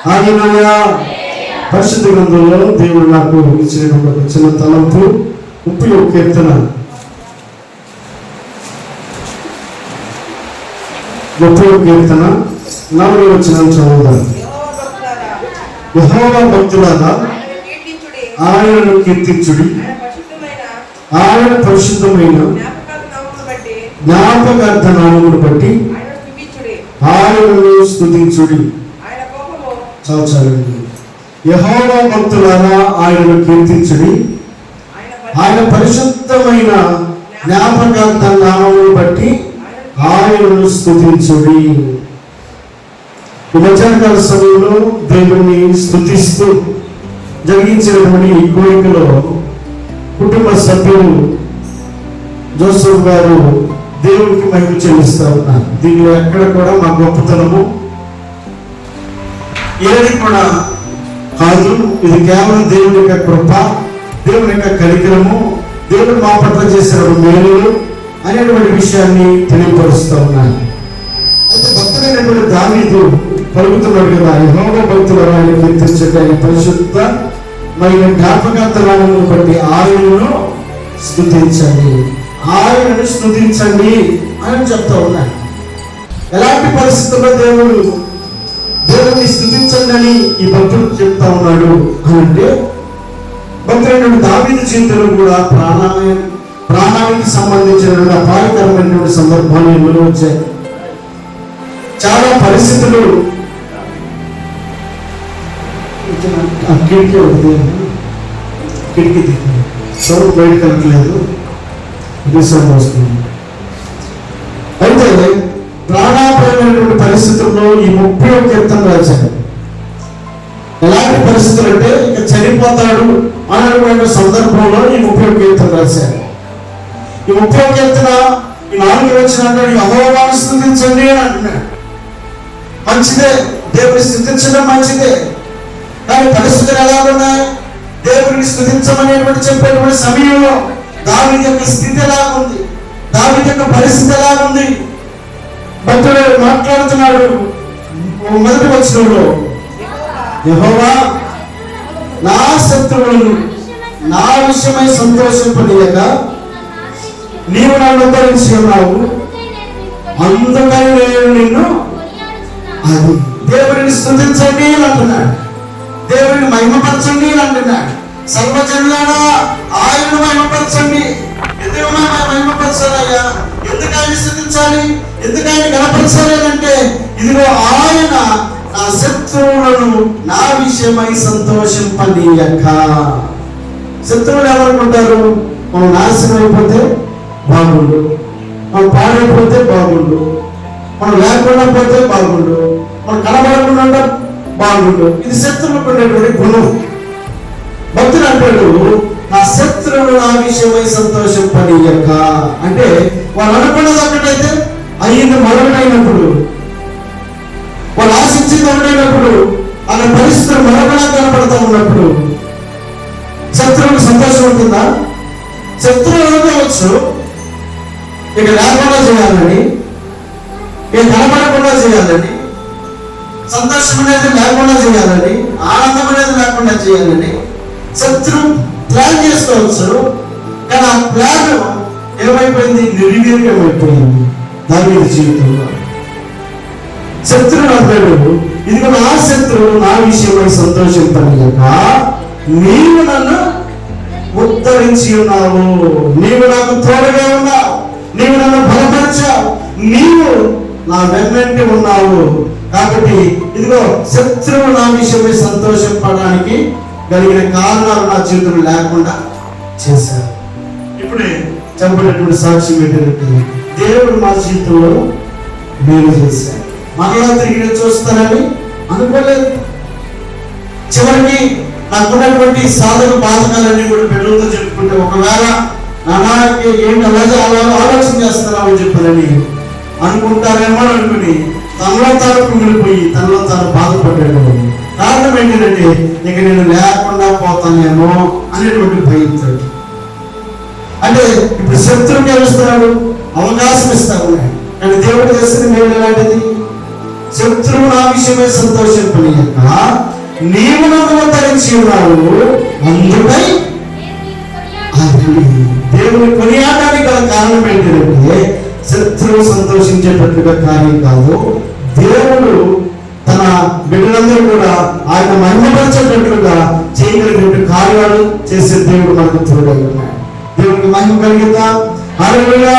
హల్లెలూయా. పరిశుద్ధ గ్రంథంలో దేవుడు నాకు ఇచ్చినటువంటి ఒక చిన్న తలంపు 30వ కీర్తన 30వ కీర్తన 4వ వచనం చదువుదాం. యెహోవా భక్తులారా ఆయనను కీర్తించుడి, ఆయన పరిశుద్ధమైన జ్ఞాపకార్థ నామమును బట్టి ఆయనను స్తుతించుడి. చాలండి. యెహోవా భక్తులారా ఆయనను కీర్తించుడి, ఆయన పరిశుద్ధమైన జ్ఞాపకార్థ నామమును బట్టి ఆయనను స్తుతించుడి. ఈ మధ్యాహ్నకాల సమయంలో దేవుణ్ణి స్తుతిస్తూ జరిగించినటువంటి ఈ కోరికలో కుటుంబ సభ్యులు జోసెఫ్ గారు దేవునికి మహిమ చెల్లిస్తా ఉన్నారు. దీనిలో ఎక్కడ కూడా మా గొప్పతనము ఏది కూడా కాదు. ఇది కేవలం దేవుని యొక్క కృప, దేవుని యొక్క కనికరము, దేవుడు మా పట్ల చేసిన మేలులు అనేటువంటి విషయాన్ని తెలియపరుస్తూ ఉన్నాను. అయితే భక్తులైనటువంటి దావీదు పలుకుతున్నాడు కదా, యెహోవా భక్తులారా ఆయన కీర్తించండి, ఆయన పరిశుద్ధ మైన జ్ఞాపకార్థ నామమును బట్టి ఆయనను స్తుతించండి, ఆయనను స్తుతించండి అని చెప్తా ఉన్నాడు. ఎలాంటి పరిస్థితుల్లో దేవుడిని స్తుతించండి అని ఈ భక్తుడు చెప్తా ఉన్నాడు అని అంటే, భక్తులైన దావీదు జీవితంలో కూడా ప్రాణానికి సంబంధించిన అపాయకరమైనటువంటి సందర్భాలు ఎన్నో వచ్చాయి. చాలా పరిస్థితులు కిటికీ సౌండ్ బయట కలగలేదు, వస్తుంది. అయితే ప్రాణాపాయమైనటువంటి పరిస్థితుల్లో ఈ 30వ కీర్తన రాశాడు. ఎలాంటి పరిస్థితులు అంటే ఇక చనిపోతాడు అనేటువంటి సందర్భంలో ఈ 30వ కీర్తన రాశాడు. ఈ 30వ కీర్తన ఈ 4వ వచనంలో యెహోవాను స్తుతించండి అని అంటున్నాడు. మంచిదే, దేవుని స్తుతించడం మంచిదే. కానీ పరిస్థితులు ఎలా ఉన్నాయి? దేవుడిని స్తుతించమనేటువంటి చెప్పేటువంటి సమయంలో దావీదు యొక్క స్థితి ఎలా ఉంది, దావీదు యొక్క పరిస్థితి ఎలా ఉంది? భక్తుడు మాట్లాడుతున్నాడు మొదటి వచనంలో, యెహోవా నా శత్రువులను నా విషయమై సంతోషింపనీయక నీవు నన్ను ఉద్ధరించి ఉన్నావు, అందుకని నేను నిన్ను అది దేవుడిని స్తుతించండి అని అంటున్నాడు, దేవుడిని మహిమపరచండి అని అంటున్నాడు. సర్వజనులారా ఆయనను మహిమపరచండి. ఎందుకు మహిమపరచాలయ్యా? ఎందుకు ఆయన స్థుతించాలి, ఎందుకు ఆయన గణపరచాలి అంటే, ఇదిగో ఆయన నా శత్రువులను నా విషయమై సంతోషింపనీయక. శత్రువులు ఎవరుకుంటారు? మనం నాశనం అయిపోతే బాగుండు, మనం పాడైపోతే బాగుండు, మనం లేకుండా పోతే బాగుండు, మనం కనబడకుండా బాగుండు. ఇది శత్రువులకు ఉండేటువంటి గుణం. భక్తుడు అంటాడు, నా శత్రువులు నా విషయమై సంతోషింపనీయక. అంటే వాళ్ళు అనుకున్నది ఒకటైతే అయ్యింది మరొకటైనప్పుడు, వాళ్ళు ఆశించింది ఒకటైనప్పుడు, అక్కడ పరిస్థితులు మరొకలా కనపడతా ఉన్నప్పుడు శత్రువులకు సంతోషం ఉంటుందా? శత్రువులు అనుకోవచ్చు ఇక లేకుండా చేయాలని, ఇక కనపడకుండా చేయాలని, సంతోషం అనేది లేకుండా చేయాలని, ఆనందం అనేది లేకుండా చేయాలని శత్రువు ప్లాన్ చేసుకోవచ్చు. కానీ ఆ ప్లాన్ ఏమైపోయింది? నిర్వీర్యమైపోయింది దావీదు జీవితంలో. శత్రువు అంటాడు, ఇదిగో నా శత్రువు నా విషయమై సంతోషింపనీయక నీవు నన్ను ఉద్ధరించి ఉన్నావు, నీవు నాకు తోడుగా ఉన్నావు, నీవు నన్ను బలపరిచావు, నీవు నా వెన్నంటి ఉన్నావు. కాబట్టి ఇదిగో శత్రువు నా విషయమై సంతోషపడడానికి కలిగిన కారణాలు నా జీవితంలో లేకుండా చేశారు. ఇప్పుడే చెప్పినటువంటి సాక్ష్యం ఏంటంటే, దేవుడు మా జీవితంలో మేలు చేశాడు. మరలా తిరిగి చూస్తానని అనుకోలేదు. చివరికి నాకున్నటువంటి సాధన బాధకాలన్నీ కూడా పిల్లలతో చెప్పుకుంటే, ఒకవేళ నాన్నకి ఏంటి అలాగే ఆలోచన చేస్తున్నామని చెప్పాలని అనుకుంటారేమో అనుకుని తనలో తాను కుమిలిపోయి తనలో తాను బాధపడ్డాడు. కారణం ఏంటంటే, ఇక నేను లేకుండా పోతానేమో అనేటువంటి భయంతో. అంటే ఇప్పుడు శత్రువుకి ఏమిస్తున్నాడు? అవకాశం ఇస్తా ఉన్నాడు. కానీ దేవుడు చేసిన మేలు ఎలాంటిది? శత్రువు నా విషయమే సంతోషింపనీయక నీవు నన్ను ఉద్ధరించి ఉన్నావు, అందుకై దేవుని కొనియాడడానికి గల కారణం ఏంటంటే శత్రువు సంతోషించేటట్లుగా కార్యం కాదు, దేవుడు తన బిడ్డలందరూ కూడా ఆయన మహిమపరచేటట్లుగా చేయగలిగిన కార్యాలు చేసే దేవుడు మనకు తోడై ఉన్నాడు. దేవుడికి మహిమ కలిగిద్దా? హల్లెలూయా,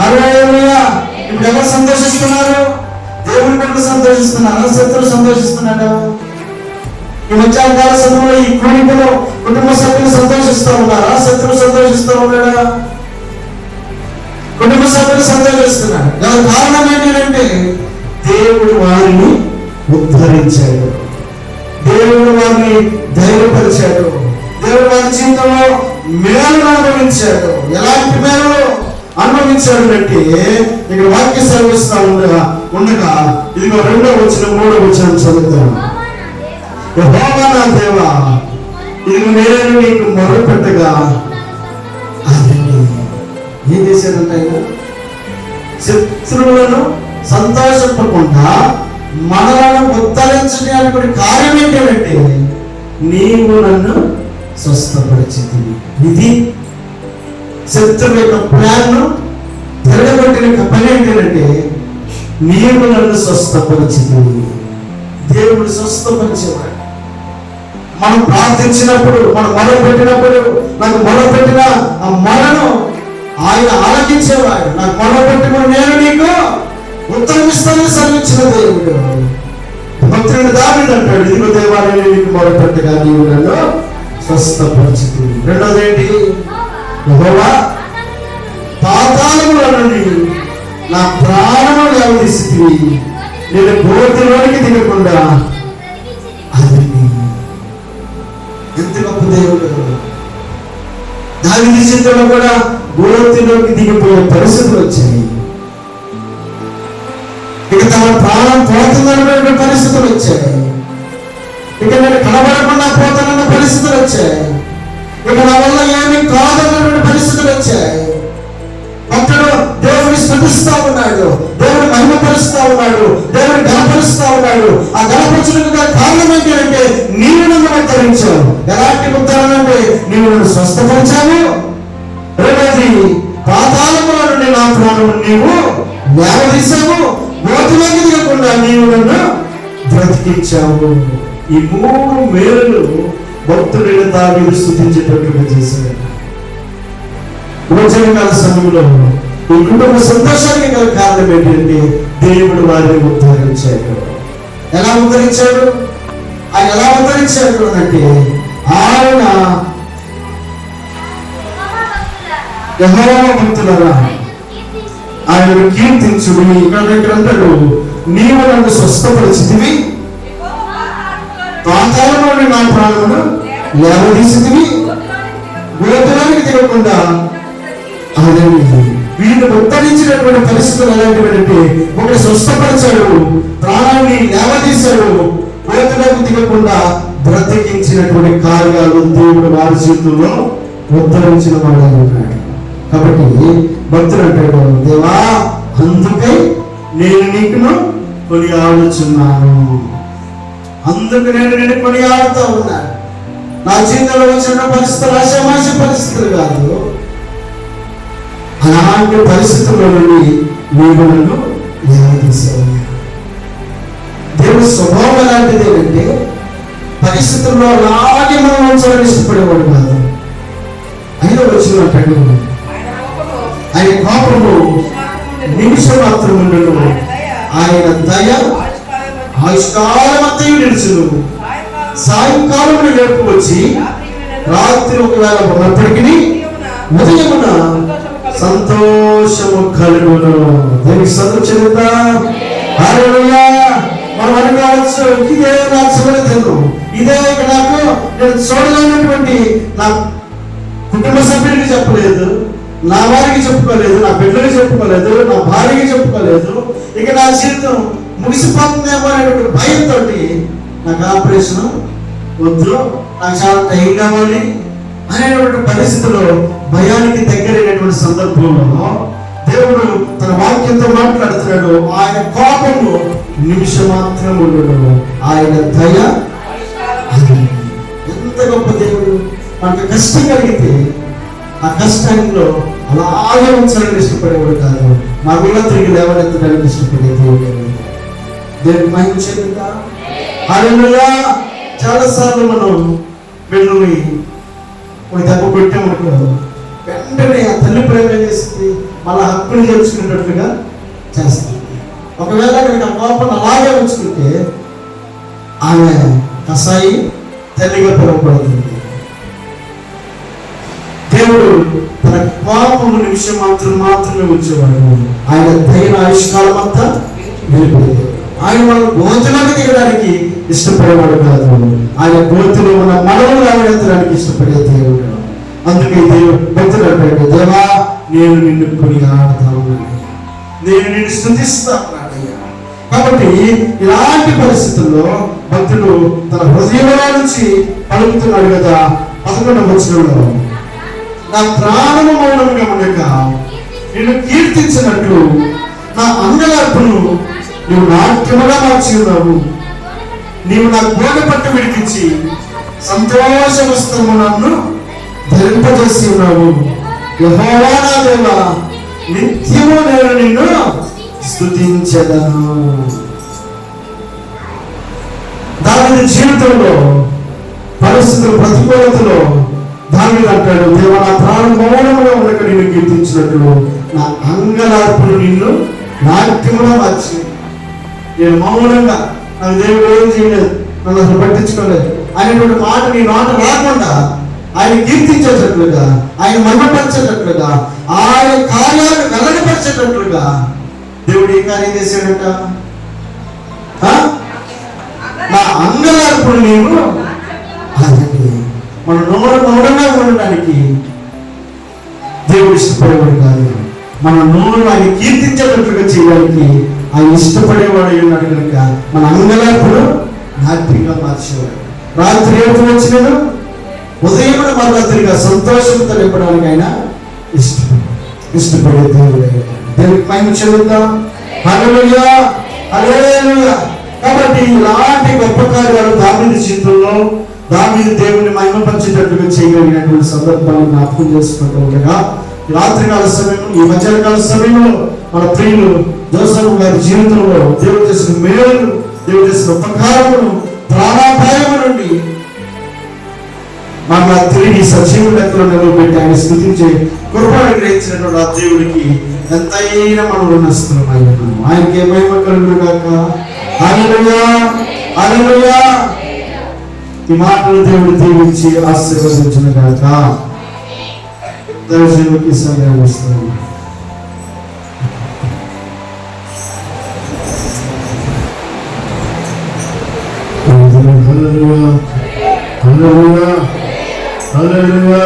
హల్లెలూయా. ఇప్పుడు ఎవరు సంతోషిస్తున్నారు? దేవుని బిడ్డలు సంతోషిస్తున్నారా? శత్రువు సంతోషిస్తున్నాడా? ఈ మధ్యాహ్నకాల సమయంలో ఈ కూడికలో కుటుంబ సభ్యులు సంతోషిస్తూ ఉన్నారా? శత్రువు సంతోషిస్తూ ఉన్నాడా? కుటుంబ సభ్యులు సంతోషిస్తున్నారు. దాని కారణం ఏంటంటే దేవుడు వారిని ఉద్ధరించాడు, దేవుడు వారిని ధైర్యపరిచాడు, దేవుడు వారి జీవితంలో మేలు అనుభవించాడు. ఎలాంటి మేలు అనుభవించాడు అంటే ఇక్కడ వాక్య సెలవిస్తా ఉండగా ఇదిగో 2వ వచనం 3వ వచనం చదువుతాం. యెహోవా నా దేవా, ఇదిగో నేను నీకు మొరపెట్టగా అది ఏం చేశాడంట? ఆయన శత్రువులను సంతోషపడకుండా మనలను ఉద్ధరించడానికి కార్యం ఏంటంటే నీవు నన్ను స్వస్థపరిచింది. ఇది శత్రువు యొక్క ప్లాన్ తిరగబట్టిన పని ఏంటంటే నీవు నన్ను స్వస్థపరిచింది. దేవుడు స్వస్థపరిచేవాడు. మనం ప్రార్థించినప్పుడు, మనం మొదలుపెట్టినప్పుడు, నాకు మొదలుపెట్టిన ఆ మొలను ఆయన ఆలకించేవాడు. నాకు మొదలుపెట్టినప్పుడు నేను నీకు ఉత్తరమిస్తానని సెలవిచ్చిన దేవుడు. భక్తుడు దావీదు అంటాడు, ఇదిగో దేవా నేను నీకు మొదలుపెట్టగా నీవు నన్ను స్వస్థపరిచింది. రెండోది ఏంటి? యెహోవా పాతాళములో నుండి నా ప్రాణములు లేవదీసితివి, నేను గోతిలోనికి దిగకుండా అది ఎంత గొప్ప దేవుడు. దావీదు జీవితంలో కూడా గోతిలోకి దిగిపోయే పరిస్థితులు వచ్చాయి. ఇక తన ప్రాణం పోతుందన్న పరిస్థితులు వచ్చాయి. ఇక నేను కనబడకుండా పోతానన్న పరిస్థితులు వచ్చాయి. ఇక నా వల్ల ఏమీ కాదన్నటువంటి పరిస్థితులు వచ్చాయి. భక్తుడు దేవుని స్తుతిస్తా ఉన్నాడు, దేవుని మహిమపరుస్తా ఉన్నాడు, దేవుని గణపరుస్తా ఉన్నాడు. ఆ గణపరచడానికి కారణం ఏంటి అంటే నీవు నన్ను ఉద్ధరించావు. ఎలాంటి ఉద్ధరణ అంటే నీవు నన్ను స్వస్థపరిచావు. రెండోది పాతాళములో నుండి నా ప్రాణం నీవు లేవదీశావు, గోతిలోకి దిగకుండా నీవు నన్ను బ్రతికించావు. ఈ 3 మేలులు భక్తుడైన దావీదు స్తుతించేటట్టుగా చేశాడు. ఉదయకాల సమయంలో ఈ కుటుంబ సంతోషానికి గల కారణం ఏంటంటే దేవుడు వారిని ఉద్ధరించాడు. ఎలా ఉద్ధరించాడు? ఆయన ఎలా ఉద్ధరించాడు అంటే ఆయన యెహోవా భక్తులారా ఆయనను కీర్తించుడు. ఇక్కడ అంటాడు, నీవు నన్ను స్వస్థపరిచితివి, పాతాళంలో నుండి నా ప్రాణమును లేవదీసితివి, గోతిలోనికి దిగకుండా వీళ్ళు ఉత్తరించినటువంటి పరిస్థితులు ఎలాంటివంటే ఒకటి స్వస్థపరిచాడు, ప్రాణాన్ని లేవదీశాడు, గోతిలోకి దిగకుండా బ్రతికించినటువంటి కార్యాలు దేవుడు వారి జీవితంలో ఉద్ధరించిన వాడు ఉన్నాడు. కాబట్టి భక్తులు అంటాడు, దేవా అందుకై నేను నీకును కొనియాడుచున్నాను, అందుకు నేను నిన్ను కొనియాడుతూ ఉన్నాను. నా జీవితంలో వచ్చిన పరిస్థితులు అసమాజ పరిస్థితులు కాదు, అలాంటి పరిస్థితుల్లో నుండి నీవు నన్ను లేవదీశావు. దేవుడి స్వభావం ఎలాంటిది అంటే పరిస్థితుల్లో అలాగే మనం ఉంచాలని ఇష్టపడేవాడు కాదు. అయినా వచ్చిన అంటాడు, ఆయన కోపము నిమిషం మాత్రం ఉండడు, ఆయన దయ ఆయుష్కాలమంతా నిలుచును. సాయంకాలం ఏడుపు వచ్చి రాత్రి ఒకవేళ ఉన్నప్పటికీ ఉదయమున సంతోషము కలుగును. దీనికి సంతోషిద్దా? హల్లెలూయా. మనం అనుకోవచ్చు, ఇదే నాకు చూడలేదు, ఇదే నాకు నేను చూడలేనటువంటి నా కుటుంబ సభ్యుడికి చెప్పలేదు, నా వారికి చెప్పుకోలేదు, నా బిడ్డలకి చెప్పుకోలేదు, నా భార్యకి చెప్పుకోలేదు, ఇక నా జీవితం ముగిసిపోతుందేమో అనేటువంటి భయంతో నాకు ఆపరేషన్ వద్దు, నాకు చాలా టైం కావాలి అనేటువంటి పరిస్థితిలో భయానికి దగ్గరైనటువంటి సందర్భంలో దేవుడు తన వాక్యంతో మాట్లాడుతున్నాడు. ఆయన కోపము నిమిషం మాత్రం ఉండడు. ఆయన దయ అది ఎంత గొప్ప దేవుడు. మనకు కష్టం కలిగితే ఆ కష్టంలో అలాగే ఉంచాలని ఇష్టపడేవాడు కాదు, మరలా తిరిగి లేవనెత్తడానికి ఇష్టపడే దేవుడు. దేవుడు మహిమ చెందుతా. హల్లెలూయా. చాలాసార్లు మనం వెళ్ళి ఒక దెబ్బ పెట్టామనుకో, వెంటనే ఆ తల్లి ప్రేమ చేస్తుంది, మళ్ళీ హక్కుని చేర్చుకునేటట్లుగా చేస్తుంది. ఒకవేళ అక్కడికి ఆ కోపం అలాగే ఉంచుకుంటే ఆమె కసాయి తల్లిగా పిలువబడుతుంది. దేవుడు తన కోపము నిమిషం మాత్రమే ఉంచేవాడు. ఆయన దైన ఆయుష్కాలం అంతా వెళ్ళిపోయేది. ఆయన మన గోతులోకి దిగడానికి ఇష్టపడేవాడు కాదు, ఆయన గోతులో ఉన్న మనము లేవనెత్తడానికి ఇష్టపడే దేవుడు. అందుకే దేవుడు భక్తుడు అంటాడు, దేవా నేను నిన్ను కొనియాడతాను, నేను నిన్ను స్తుతిస్తాను. కాబట్టి ఇలాంటి పరిస్థితుల్లో భక్తుడు తన హృదయంలో నుంచి పలుకుతున్నాడు కదా 11వ వచనంలో, నా ప్రాణము మౌనముగా ఉండక నిన్ను కీర్తించినట్లు నా అంగలార్పును నీవు నాట్యముగా మార్చి ఉన్నావు. నీవు నా గోడ పట్టు విడిపించి సంతోష వస్త్రము నన్ను ధరింపజేసి ఉన్నావు. యెహోవా నా దేవా, నిత్యము నేను నిన్ను స్తుతించెదను. దావీదు జీవితంలో పరిస్థితుల ప్రతికూలతలో దావీదు అంటాడు, దేవా నా ప్రాణం మౌనముగా ఉండక నిన్ను కీర్తించినట్లు నా అంగలార్పును నిన్ను నాట్యముగా మార్చి. నేను మౌనంగా, నాకు దేవుడు ఏం చేయలేదు, నన్ను అసలు పట్టించుకోలేదు అనేటువంటి మాట నీ నోట రాకుండా ఆయన కీర్తించేటట్లుగా, ఆయన మహిమపరిచేటట్లుగా, ఆయన కార్యాలను వెల్లడిపరిచేటట్లుగా దేవుడు ఏ కార్యం చేశాడంట? నా అంగలార్పుడు నీవు. అదండి మన మౌనంగా ఉండడానికి దేవుడు ఇష్టపడేవాడు కాదు, మన నోరు ఆయన కీర్తించేటట్లుగా చేయడానికి ఆయన ఇష్టపడేవాడు ఉన్నాడు కనుక మన అంగలార్పుడు నాట్యంగా మార్చేవాడు. రాత్రి ఏడు వచ్చినను ఉదయం మరొకరిగా సంతోషంతో నింపడానికి ఆయన ఇష్టపడే దేవుడు. దేవుడికి మహిమ చెందుతాం. హల్లెలూయా, హల్లెలూయా. కాబట్టి ఇలాంటి గొప్ప కార్యాలు దావీదు జీవితంలో దావీదు దేవుని మహిమపరిచేటట్టుగా చేయగలిగినటువంటి సందర్భాలను జ్ఞాపకం చేసుకుంటూ ఉండగా, రాత్రికాల సమయంలో, ఈ మధ్యాహ్నకాల సమయంలో మన ప్రియులు జోసెఫ్ గారి జీవితంలో దేవుడు చేసిన మేలు, దేవుడు చేసిన ఉపకారమును, ప్రాణాపాయము నుండి మరలా తిరిగి సజీవ లెక్కలో నిలబెట్టి ఆయన స్తుతించే కృపను గ్రహించినటువంటి ఆ దేవుడికి ఎంతైనా మనం రుణస్తులమై ఉన్నాము. ఆయనకి ఏ మహిమ కలుగును గాక. హల్లెలూయా, హల్లెలూయా. ఈ మాటలు దేవుడు దీవించి ఆశీర్వదించును గాక. దైవజనుడికి సమయం వస్తుంది. హల్లెలూయా, హల్లెలూయా, హల్లెలూయా.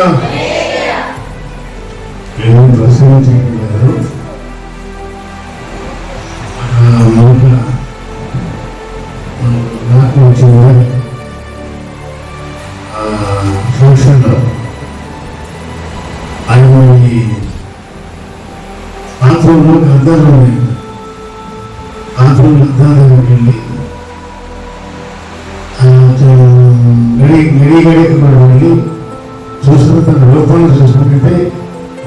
నేను ప్రసంగించారు నాకు వచ్చింది ఫంక్షన్లో ఆయన ఈ బాత్రూంలో గద్దాలు ఉన్నాయి. బాత్రూమ్ గద్దాలకు వెళ్ళి వెళ్ళి చూసుకుని తన రూపాన్ని చూసుకుంటే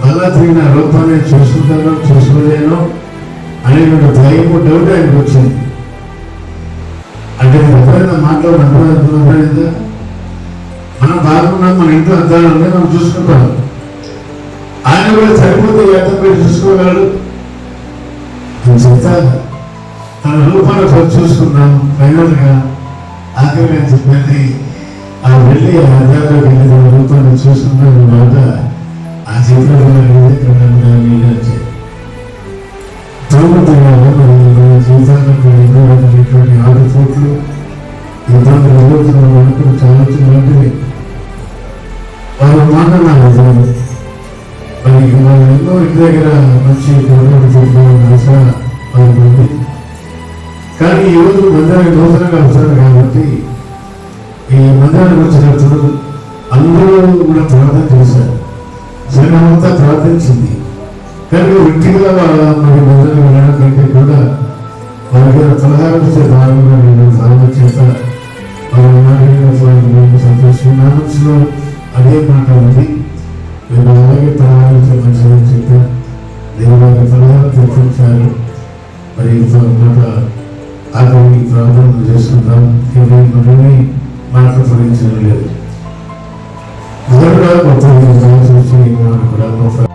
మళ్ళా తిరిగిన రూపాన్ని చూసుకుంటానో చూసుకోలేనో అనేటువంటి భయం, డౌట్ ఆయనకు వచ్చింది. అంటే ఎప్పుడైనా మాట్లాడుతుందా మనం బాగున్నాం, మన ఇంట్లో అద్దాలు ఉన్నాయి, మనం చూసుకుంటాం. ఆయన కూడా సరిపోతే అర్థం పెట్టి చూసుకోగలడు. చెప్తా తన రూపాన్ని చూసుకున్నాం. ఫైనల్గా ఆఖరి అని చెప్పి ఆ వెళ్ళి ఆ అద్దాలోకి వెళ్ళి తన రూపాన్ని చూసుకున్న మాట ఆ చేతిలో జీవితానికి 6 కోట్లు ఇబ్బందులు ఎదుగుతున్న అనుకుని చాలా లాంటివి వాళ్ళు మాట్లాడాలి. మనకి మనం ఎన్నో ఇంటి దగ్గర మంచి ఆశ వాళ్ళకి ఉంది. కానీ ఈరోజు మందిరానికి నూతనంగా వస్తారు కాబట్టి ఈ మందిరానికి వచ్చినప్పుడు అందరూ కూడా ప్రార్థన చేశారు, జనమంతా ప్రార్థించింది. కానీ వ్యక్తిగా మరి మందిరానికి వెళ్ళడం కంటే కూడా వాళ్ళకి సలహాలు భాగంగా నేను భావన చేత వాళ్ళు సంతోషం నా మనసులో అదే మాట ఉంది. నేను అలాగే తలహాలతో మంచిదని చెప్పా. నేను వాళ్ళకి సలహాలు తెప్పించారు. మరి మాట ఆకలి ప్రార్థన చేసుకుందాం. మనమే మాట్లాడించడం లేదు. కూడా